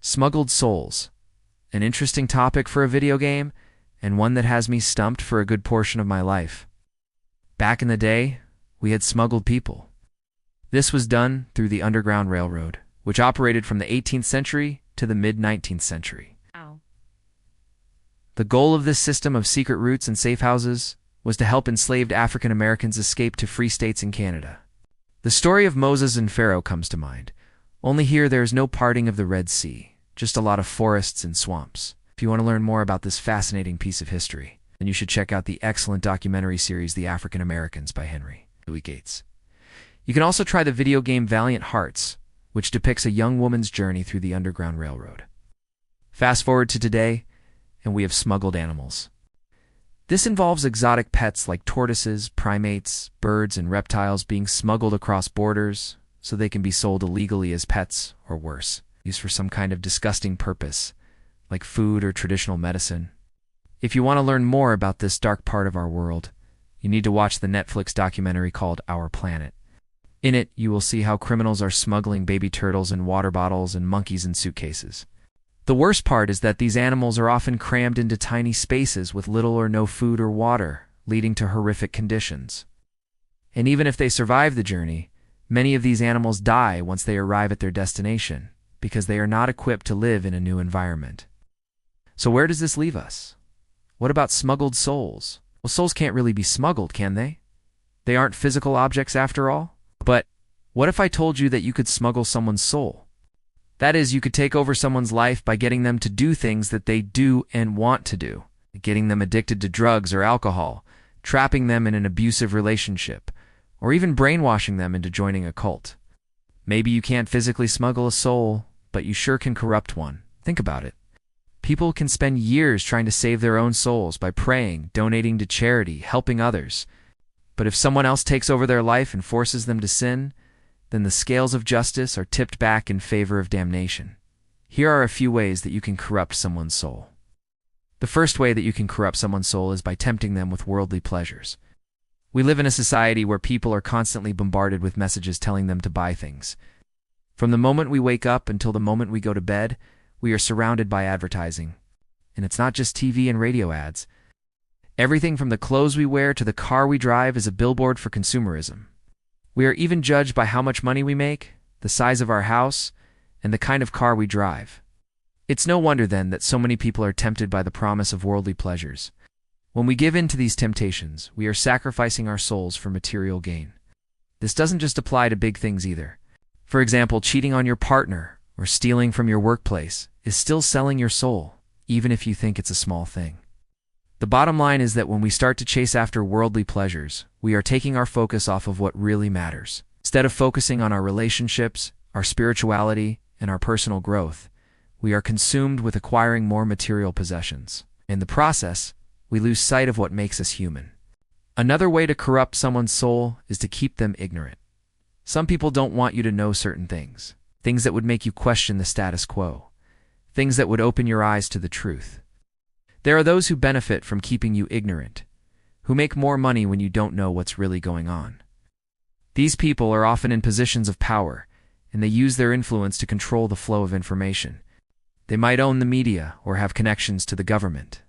Smuggled Souls. An interesting topic for a video game, and one that has me stumped for a good portion of my life. Back in the day, we had smuggled people. This was done through the Underground Railroad, which operated from the 18th century to the mid-19th century. Ow. The goal of this system of secret routes and safe houses was to help enslaved African Americans escape to free states in Canada. The story of Moses and Pharaoh comes to mind. Only here there is no parting of the Red Sea, just a lot of forests and swamps. If you want to learn more about this fascinating piece of history, then you should check out the excellent documentary series The African Americans by Henry Louis Gates. You can also try the video game Valiant Hearts, which depicts a young woman's journey through the Underground Railroad. Fast forward to today, and we have smuggled animals. This involves exotic pets like tortoises, primates, birds, and reptiles being smuggled across borders so they can be sold illegally as pets or worse, used for some kind of disgusting purpose, like food or traditional medicine. If you want to learn more about this dark part of our world, you need to watch the Netflix documentary called Our Planet. In it, you will see how criminals are smuggling baby turtles in water bottles and monkeys in suitcases. The worst part is that these animals are often crammed into tiny spaces with little or no food or water, leading to horrific conditions. And even if they survive the journey, many of these animals die once they arrive at their destination, because they are not equipped to live in a new environment. So where does this leave us? What about smuggled souls? Well, souls can't really be smuggled, can they? They aren't physical objects after all? But what if I told you that you could smuggle someone's soul? That is, you could take over someone's life by getting them to do things that they do and want to do, getting them addicted to drugs or alcohol, trapping them in an abusive relationship, or even brainwashing them into joining a cult. Maybe you can't physically smuggle a soul, but you sure can corrupt one. Think about it. People can spend years trying to save their own souls by praying, donating to charity, helping others. But if someone else takes over their life and forces them to sin, then the scales of justice are tipped back in favor of damnation. Here are a few ways that you can corrupt someone's soul. The first way that you can corrupt someone's soul is by tempting them with worldly pleasures. We live in a society where people are constantly bombarded with messages telling them to buy things. From the moment we wake up until the moment we go to bed, we are surrounded by advertising. And it's not just TV and radio ads. Everything from the clothes we wear to the car we drive is a billboard for consumerism. We are even judged by how much money we make, the size of our house, and the kind of car we drive. It's no wonder then that so many people are tempted by the promise of worldly pleasures. When we give in to these temptations, we are sacrificing our souls for material gain. This doesn't just apply to big things either. For example, cheating on your partner or stealing from your workplace is still selling your soul, even if you think it's a small thing. The bottom line is that when we start to chase after worldly pleasures, we are taking our focus off of what really matters. Instead of focusing on our relationships, our spirituality, and our personal growth, we are consumed with acquiring more material possessions. In the process, we lose sight of what makes us human. Another way to corrupt someone's soul is to keep them ignorant. Some people don't want you to know certain things, things that would make you question the status quo, things that would open your eyes to the truth. There are those who benefit from keeping you ignorant, who make more money when you don't know what's really going on. These people are often in positions of power, and they use their influence to control the flow of information. They might own the media or have connections to the government.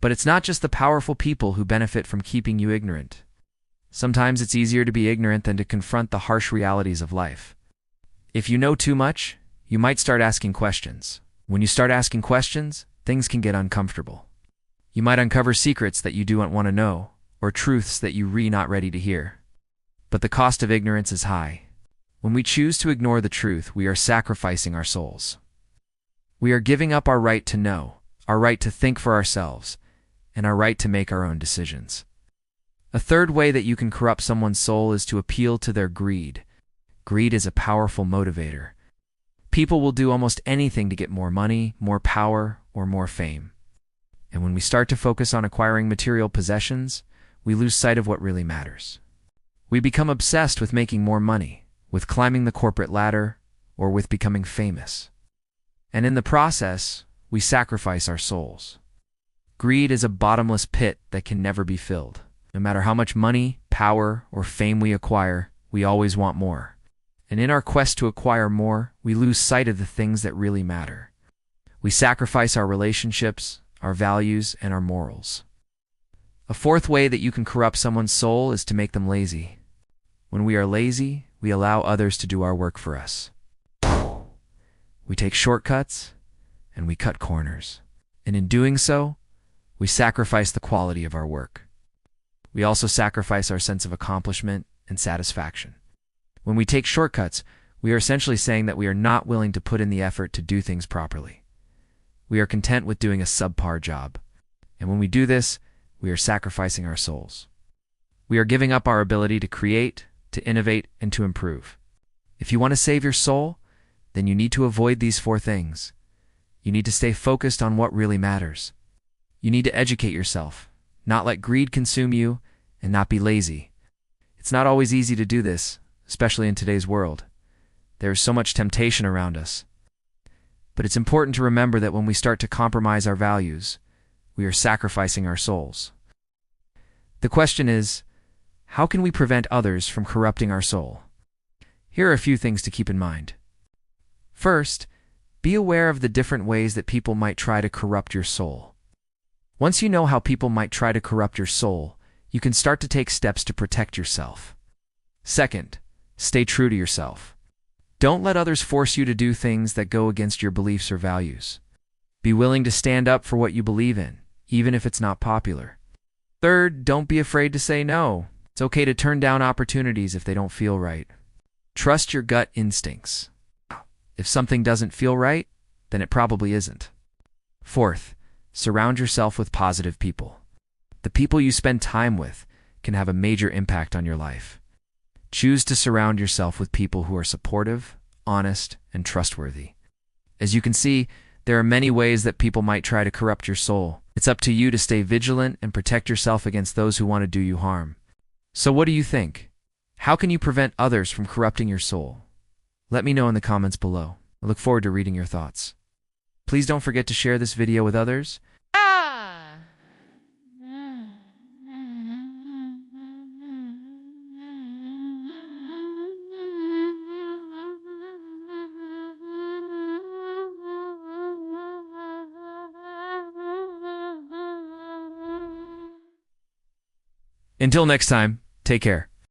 But it's not just the powerful people who benefit from keeping you ignorant. Sometimes it's easier to be ignorant than to confront the harsh realities of life. If you know too much, you might start asking questions. When you start asking questions, things can get uncomfortable. You might uncover secrets that you don't want to know, or truths that you're not ready to hear. But the cost of ignorance is high. When we choose to ignore the truth, we are sacrificing our souls. We are giving up our right to know, our right to think for ourselves, and our right to make our own decisions. A third way that you can corrupt someone's soul is to appeal to their greed. Greed is a powerful motivator. People will do almost anything to get more money, more power, or more fame. And when we start to focus on acquiring material possessions, we lose sight of what really matters. We become obsessed with making more money, with climbing the corporate ladder, or with becoming famous. And in the process, we sacrifice our souls. Greed is a bottomless pit that can never be filled. No matter how much money, power, or fame we acquire, we always want more. And in our quest to acquire more, we lose sight of the things that really matter. We sacrifice our relationships, our values, and our morals. A fourth way that you can corrupt someone's soul is to make them lazy. When we are lazy, we allow others to do our work for us. We take shortcuts, and we cut corners. And in doing so, we sacrifice the quality of our work. We also sacrifice our sense of accomplishment and satisfaction. When we take shortcuts, we are essentially saying that we are not willing to put in the effort to do things properly. We are content with doing a subpar job. And when we do this, we are sacrificing our souls. We are giving up our ability to create, to innovate, and to improve. If you want to save your soul, then you need to avoid these four things. You need to stay focused on what really matters. You need to educate yourself, not let greed consume you, and not be lazy. It's not always easy to do this, especially in today's world. There is so much temptation around us. But it's important to remember that when we start to compromise our values, we are sacrificing our souls. The question is, how can we prevent others from corrupting our soul? Here are a few things to keep in mind. First, be aware of the different ways that people might try to corrupt your soul. Once you know how people might try to corrupt your soul, you can start to take steps to protect yourself. Second, stay true to yourself. Don't let others force you to do things that go against your beliefs or values. Be willing to stand up for what you believe in, even if it's not popular. Third, don't be afraid to say no. It's okay to turn down opportunities if they don't feel right. Trust your gut instincts. If something doesn't feel right, then it probably isn't. Fourth, surround yourself with positive people. The people you spend time with can have a major impact on your life. Choose to surround yourself with people who are supportive, honest, and trustworthy. As you can see, there are many ways that people might try to corrupt your soul. It's up to you to stay vigilant and protect yourself against those who want to do you harm. So what do you think? How can you prevent others from corrupting your soul? Let me know in the comments below. I look forward to reading your thoughts. Please don't forget to share this video with others. Until next time, take care.